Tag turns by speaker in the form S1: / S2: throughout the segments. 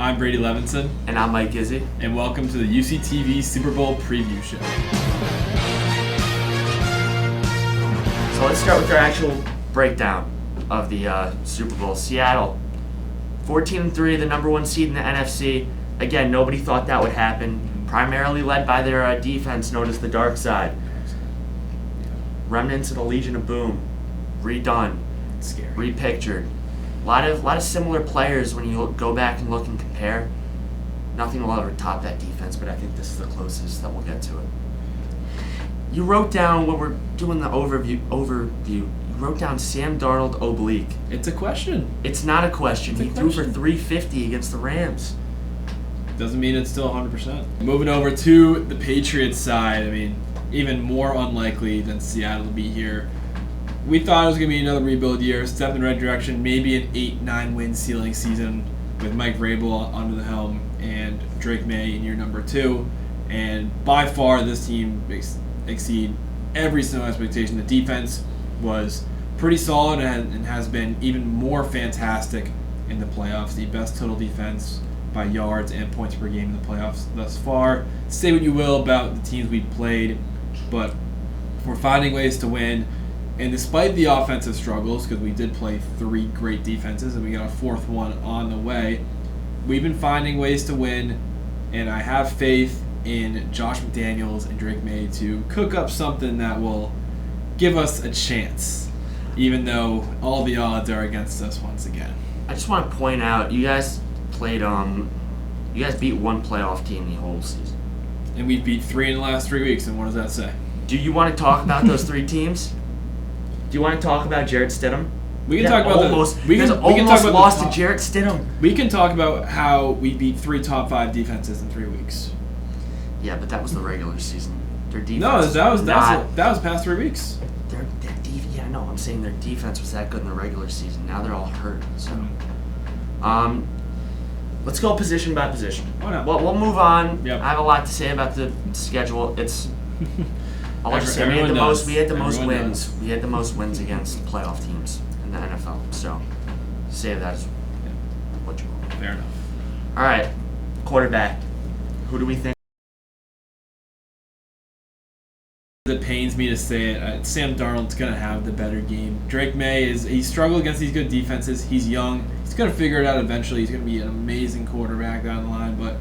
S1: I'm Brady Levensohn.
S2: And I'm Mike Gizzi.
S1: And welcome to the UCTV Super Bowl preview show.
S2: So let's start with our actual breakdown of the Super Bowl. Seattle, 14-3, the number one seed in the NFC. Again, nobody thought that would happen. Primarily led by their defense, known as the Dark Side. Remnants of the Legion of Boom, redone,
S1: Scary.
S2: repictured. A lot of similar players when you go back and look and compare. Nothing will ever top that defense, but I think this is the closest that we'll get to it. You wrote down when we're doing the overview. You wrote down Sam Darnold oblique.
S1: It's a question.
S2: It's not a question. He threw for
S1: question.
S2: 350 against the Rams.
S1: Doesn't mean it's still 100%. Moving over to the Patriots side, I mean, even more unlikely than Seattle to be here. We thought it was going to be another rebuild year, step in the right direction, maybe an 8-9 win ceiling season with Mike Vrabel under the helm and Drake May in year number 2. And by far, this team exceed every single expectation. The defense was pretty solid and has been even more fantastic in the playoffs. The best total defense by yards and points per game in the playoffs thus far. Say what you will about the teams we've played, but we're finding ways to win. And despite the offensive struggles, because we did play 3 great defenses and we got a 4th one on the way, we've been finding ways to win, and I have faith in Josh McDaniels and Drake May to cook up something that will give us a chance, even though all the odds are against us once again.
S2: I just want to point out, you guys played you guys beat one playoff team the whole season.
S1: And we beat 3 in the last 3 weeks, and what does that say?
S2: Do you want to talk about those 3 teams? Do you want to talk about Jarrett Stidham?
S1: We can talk about
S2: almost,
S1: we can
S2: almost
S1: talk about
S2: lost to Jarrett Stidham.
S1: We can talk about how we beat 3 top 5 defenses in 3 weeks.
S2: Yeah, but that was the regular season. Their defense.
S1: No, that was past 3 weeks.
S2: Yeah, no, I'm saying their defense was that good in the regular season. Now they're all hurt. So, let's go position by position.
S1: Why not?
S2: Well, we'll move on.
S1: Yep.
S2: I have a lot to say about the schedule. It's. I'll just say we had the most wins. We had the most wins against playoff teams in the NFL. So, say that as what you want.
S1: Fair enough.
S2: All right, quarterback. Who do we think?
S1: It pains me to say it. Sam Darnold's going to have the better game. Drake May he struggled against these good defenses. He's young. He's going to figure it out eventually. He's going to be an amazing quarterback down the line. But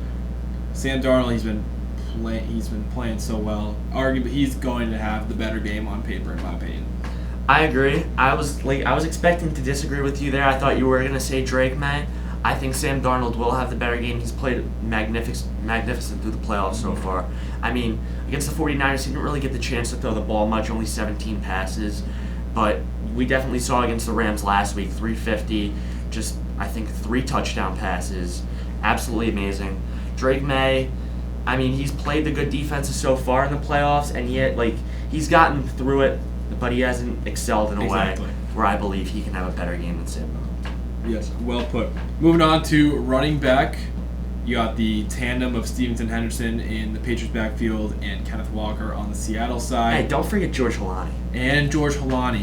S1: Sam Darnold, he's been playing so well. Arguably, he's going to have the better game on paper, in my opinion.
S2: I agree. I was expecting to disagree with you there. I thought you were going to say Drake May. I think Sam Darnold will have the better game. He's played magnificent through the playoffs so far. I mean, against the 49ers, he didn't really get the chance to throw the ball much, only 17 passes. But we definitely saw against the Rams last week, 350, just, I think, 3 touchdown passes. Absolutely amazing. Drake May, I mean, he's played the good defenses so far in the playoffs, and yet, he's gotten through it, but he hasn't excelled in a way where I believe he can have a better game than Sam Darnold.
S1: Yes, well put. Moving on to running back, you got the tandem of Stevenson Henderson in the Patriots backfield and Kenneth Walker on the Seattle side.
S2: Hey, don't forget George Holani.
S1: And George Holani.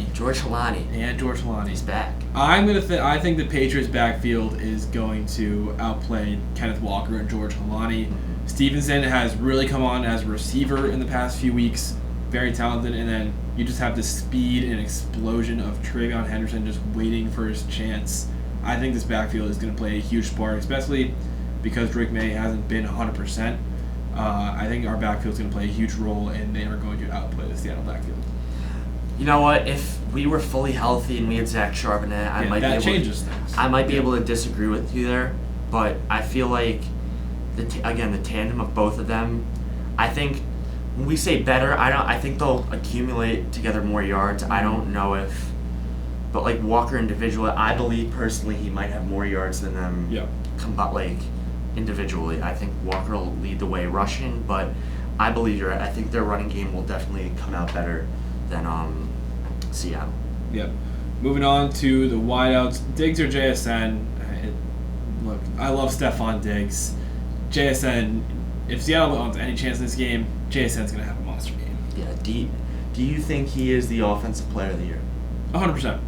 S1: He's
S2: back.
S1: I think the Patriots backfield is going to outplay Kenneth Walker and George Holani.
S2: Mm-hmm.
S1: Stevenson has really come on as a receiver in the past few weeks. Very talented, and then you just have the speed and explosion of Travion Henderson just waiting for his chance. I think this backfield is going to play a huge part, especially because Drake May hasn't been 100%. I think our backfield is going to play a huge role, and they are going to outplay the Seattle backfield.
S2: You know what? If we were fully healthy and we had Zach Charbonnet, I might be able to disagree with you there. But I feel like the tandem of both of them. I think when we say better, I think they'll accumulate together more yards. I don't know if. But Walker individually, I believe personally he might have more yards than them.
S1: Yeah.
S2: Individually, I think Walker will lead the way rushing, but I believe you're right. I think their running game will definitely come out better than Seattle.
S1: Yep. Moving on to the wideouts, Diggs or JSN. Look, I love Stephon Diggs. JSN, if Seattle wants any chance in this game, JSN's going to have a monster game.
S2: Yeah. Do you think he is the offensive player of the year?
S1: 100%.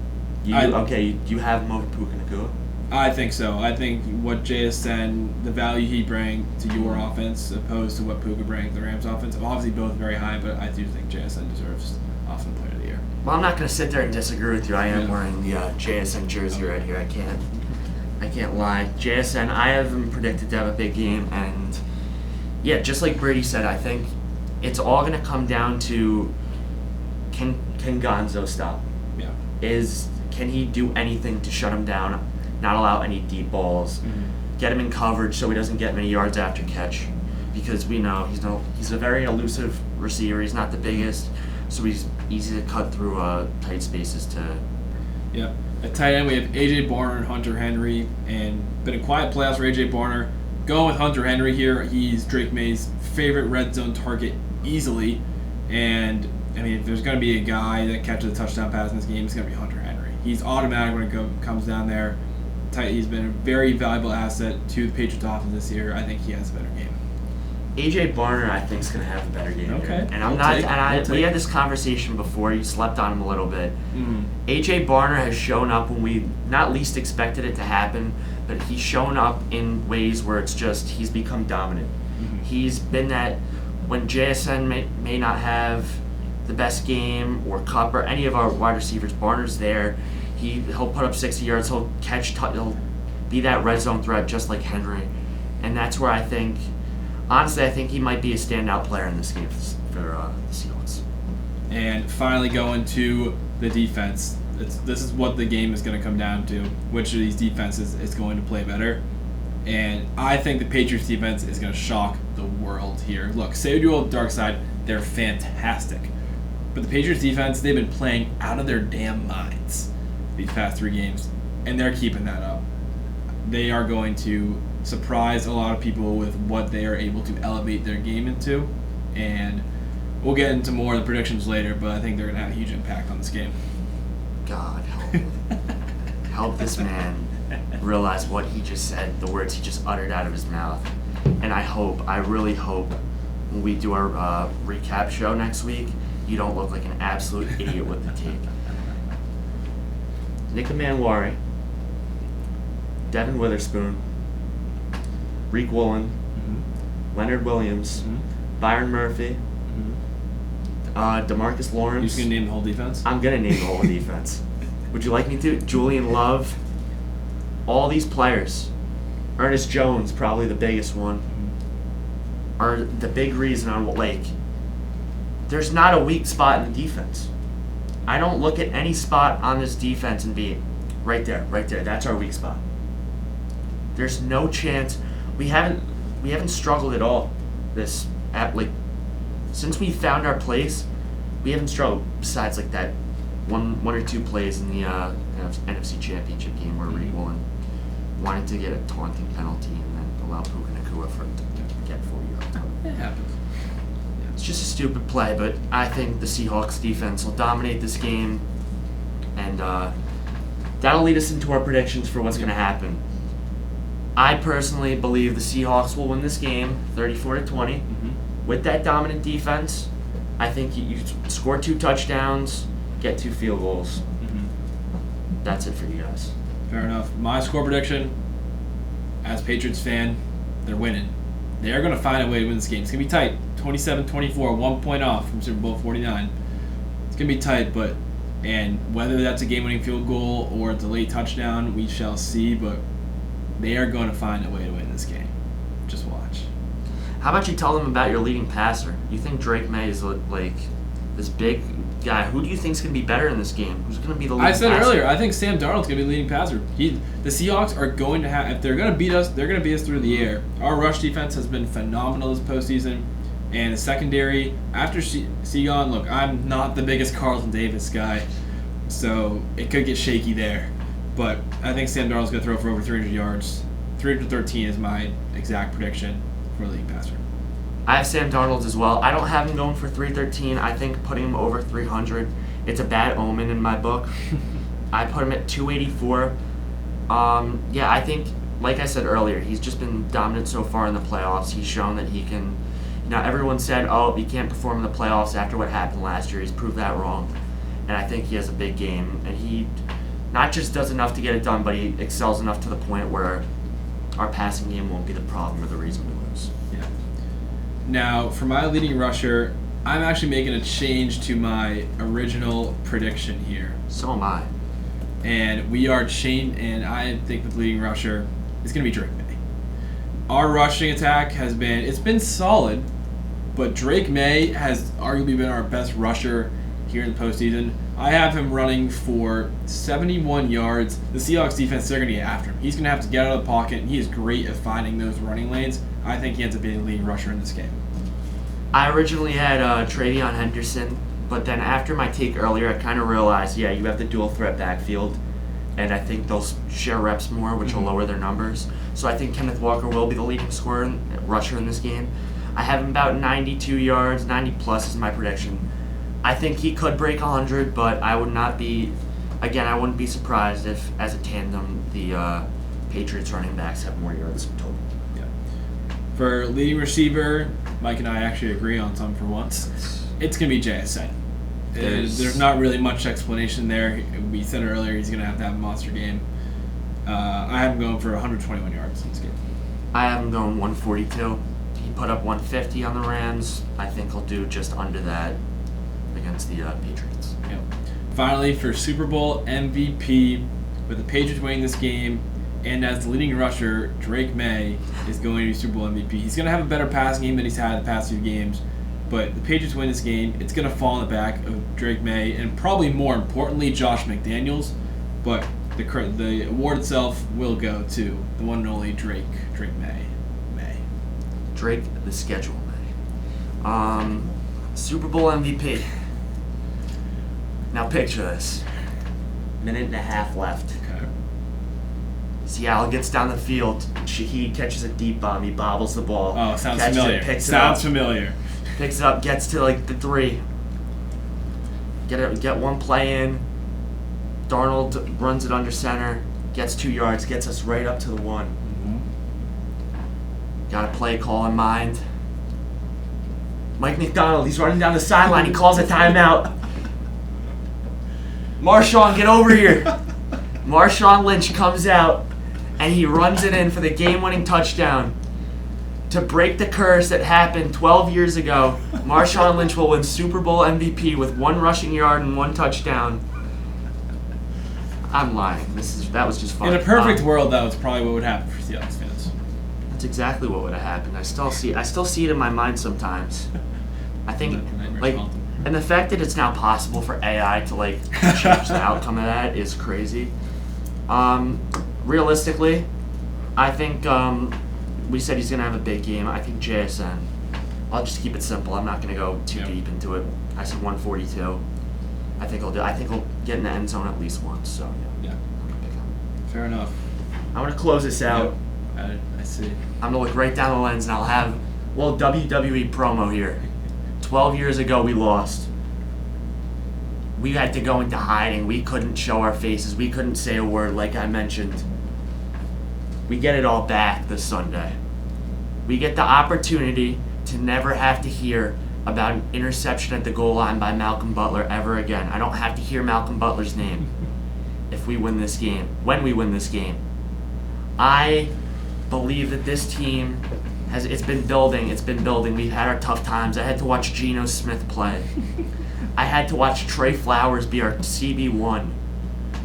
S2: You have him over Puka Nacua?
S1: I think so. I think what JSN, the value he brings to your offense, opposed to what Puka brings to the Rams' offense, obviously both very high, but I do think JSN deserves Offensive Player of the Year.
S2: Well, I'm not going to sit there and disagree with you. I am wearing the JSN jersey right here. I can't lie. JSN, I have him predicted to have a big game, and yeah, just like Brady said, I think it's all going to come down to can Gonzo stop?
S1: Yeah.
S2: Can he do anything to shut him down? Not allow any deep balls. Get him in coverage so he doesn't get many yards after catch, because we know he's a very elusive receiver. He's not the biggest, so he's easy to cut through tight spaces to.
S1: Yeah. At tight end, we have A.J. Barner and Hunter Henry, and been a quiet playoffs for A.J. Barner. Going with Hunter Henry here, he's Drake May's favorite red zone target easily, and I mean, if there's going to be a guy that catches a touchdown pass in this game, it's going to be Hunter Henry. He's automatic when it comes down there. He's been a very valuable asset to the Patriots offense this year. I think he has a better game.
S2: A.J. Barner, I think, is going to have a better game.
S1: Okay.
S2: And we had this conversation before. You slept on him a little bit. A.J. Barner has shown up when we not least expected it to happen, but he's shown up in ways where it's just he's become dominant. He's been that when JSN may not have the best game, or Cup, or any of our wide receivers, Barner's there. He'll put up 60 yards. He'll he'll be that red zone threat just like Henry, and that's where I think he might be a standout player in this game for the Seahawks.
S1: And finally, going to the defense. This is what the game is going to come down to. Which of these defenses is going to play better? And I think the Patriots defense is going to shock the world here. Look, say what you will with Dark Side, they're fantastic. But the Patriots defense, they've been playing out of their damn minds these past 3 games, and they're keeping that up. They are going to surprise a lot of people with what they are able to elevate their game into, and we'll get into more of the predictions later, but I think they're going to have a huge impact on this game.
S2: God help this man realize what he just said, the words he just uttered out of his mouth. And I really hope when we do our recap show next week, you don't look like an absolute idiot with the tape. Nick Manwari, Devin Witherspoon, Reek Woolen, Leonard Williams, Byron Murphy, DeMarcus Lawrence.
S1: You're just going to name the whole defense?
S2: I'm going to name the whole defense. Would you like me to? Julian Love. All these players. Ernest Jones, probably the biggest one, are the big reason on what there's not a weak spot in the defense. I don't look at any spot on this defense and be right there, that's our weak spot. There's no chance. We haven't struggled at all since we found our place. We haven't struggled besides that one or two plays in the NFC Championship game where Reed Woolen wanted to get a taunting penalty and then allow Puka Nacua to get 40 yards.
S1: It happens.
S2: It's just a stupid play, but I think the Seahawks defense will dominate this game, and that'll lead us into our predictions for what's going to happen. I personally believe the Seahawks will win this game 34-20. With that dominant defense, I think you score 2 touchdowns, get 2 field goals. That's it for you guys.
S1: Fair enough. My score prediction, as a Patriots fan, they're winning. They are going to find a way to win this game. It's going to be tight. 27-24, 1 point off from Super Bowl 49. It's going to be tight, and whether that's a game-winning field goal or a delayed touchdown, we shall see, but they are going to find a way to win this game. Just watch.
S2: How about you tell them about your leading passer? You think Drake May is this big guy? Who do you think is going to be better in this game? Who's going to be the leading passer?
S1: I said earlier, I think Sam Darnold's going to be the leading passer. The Seahawks are going to have, if they're going to beat us, they're going to beat us through the air. Our rush defense has been phenomenal this postseason. And the secondary, after Seagon, look, I'm not the biggest Carlton Davis guy, so it could get shaky there. But I think Sam Darnold's going to throw for over 300 yards. 313 is my exact prediction for leading passer.
S2: I have Sam Darnold as well. I don't have him going for 313. I think putting him over 300, it's a bad omen in my book. I put him at 284. I think, like I said earlier, he's just been dominant so far in the playoffs. He's shown that he can. Everyone said, he can't perform in the playoffs after what happened last year. He's proved that wrong. And I think he has a big game. And not just does enough to get it done, but he excels enough to the point where our passing game won't be the problem or the reason we lose.
S1: Yeah. Now, for my leading rusher, I'm actually making a change to my original prediction here.
S2: So am I.
S1: And we are and I think the leading rusher is going to be Drake May. Our rushing attack it's been solid, but Drake May has arguably been our best rusher here in the postseason. I have him running for 71 yards. The Seahawks defense, they're going to get after him. He's going to have to get out of the pocket, and he is great at finding those running lanes. I think he ends up being the leading rusher in this game.
S2: I originally had Travion Henderson, but then after my take earlier, I kind of realized, you have the dual threat backfield, and I think they'll share reps more, which will lower their numbers. So I think Kenneth Walker will be the leading rusher in this game. I have him about 92 yards, 90 plus is my prediction. I think he could break 100, but I wouldn't be surprised if, as a tandem, the Patriots running backs have more yards total.
S1: Yeah. For leading receiver, Mike and I actually agree on something for once. It's going to be JSN. There's not really much explanation there. We said earlier he's going to have a monster game. I have him going for 121 yards in this game.
S2: I have him going 142. He put up 150 on the Rams. I think he'll do just under that against the Patriots.
S1: Yep. Finally, for Super Bowl MVP, with the Patriots winning this game, and as the leading rusher, Drake May is going to be Super Bowl MVP. He's going to have a better passing game than he's had the past few games, but the Patriots win this game. It's going to fall in the back of Drake May, and probably more importantly, Josh McDaniels, but the award itself will go to the one and only Drake May.
S2: Drake, the schedule May. Super Bowl MVP. Now picture this. Minute and a half left.
S1: Okay.
S2: Seattle gets down the field. Shaheed catches a deep bomb. He bobbles the ball.
S1: Oh, sounds familiar. Sounds familiar.
S2: Picks it up, gets to the 3. Get one play in. Darnold runs it under center. Gets 2 yards. Gets us right up to the 1. Mm-hmm. Got a play call in mind. Mike McDonald, he's running down the sideline. He calls a timeout. Marshawn, get over here. Marshawn Lynch comes out, and he runs it in for the game-winning touchdown. To break the curse that happened 12 years ago, Marshawn Lynch will win Super Bowl MVP with 1 rushing yard and 1 touchdown. I'm lying. That was just fun.
S1: In a perfect world, that was probably what would happen for Seahawks fans.
S2: That's exactly what would have happened. I still see it in my mind sometimes. I think, and the fact that it's now possible for AI to change the outcome of that is crazy. Realistically, I think we said he's gonna have a big game. I think JSN. I'll just keep it simple. I'm not gonna go too deep into it. I said 142. I think he'll get in the end zone at least once. So
S1: yeah.
S2: I'm gonna pick him.
S1: Fair enough.
S2: I'm gonna close this out.
S1: Yep. I see.
S2: I'm gonna look right down the lens and I'll have WWE promo here. 12 years ago we lost. We had to go into hiding. We couldn't show our faces. We couldn't say a word like I mentioned. We get it all back this Sunday. We get the opportunity to never have to hear about an interception at the goal line by Malcolm Butler ever again. I don't have to hear Malcolm Butler's name if we win this game, when we win this game. I believe that this team it's been building. We've had our tough times. I had to watch Geno Smith play. I had to watch Trey Flowers be our CB1.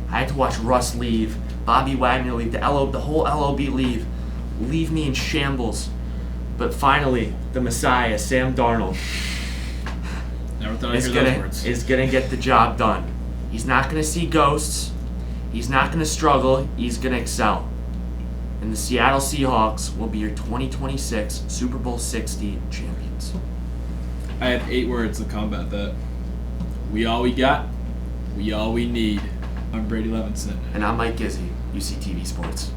S2: I had to watch Russ leave, Bobby Wagner leave, the whole LOB leave me in shambles. But finally, the Messiah, Sam Darnold,
S1: Never thought I'd hear those words.
S2: is gonna get the job done. He's not gonna see ghosts. He's not gonna struggle. He's gonna excel. And the Seattle Seahawks will be your 2026 Super Bowl 60 champions.
S1: I have 8 words to combat that. We all we got. We all we need. I'm Brady Levensohn.
S2: And I'm Mike Gizzi, UCTV Sports.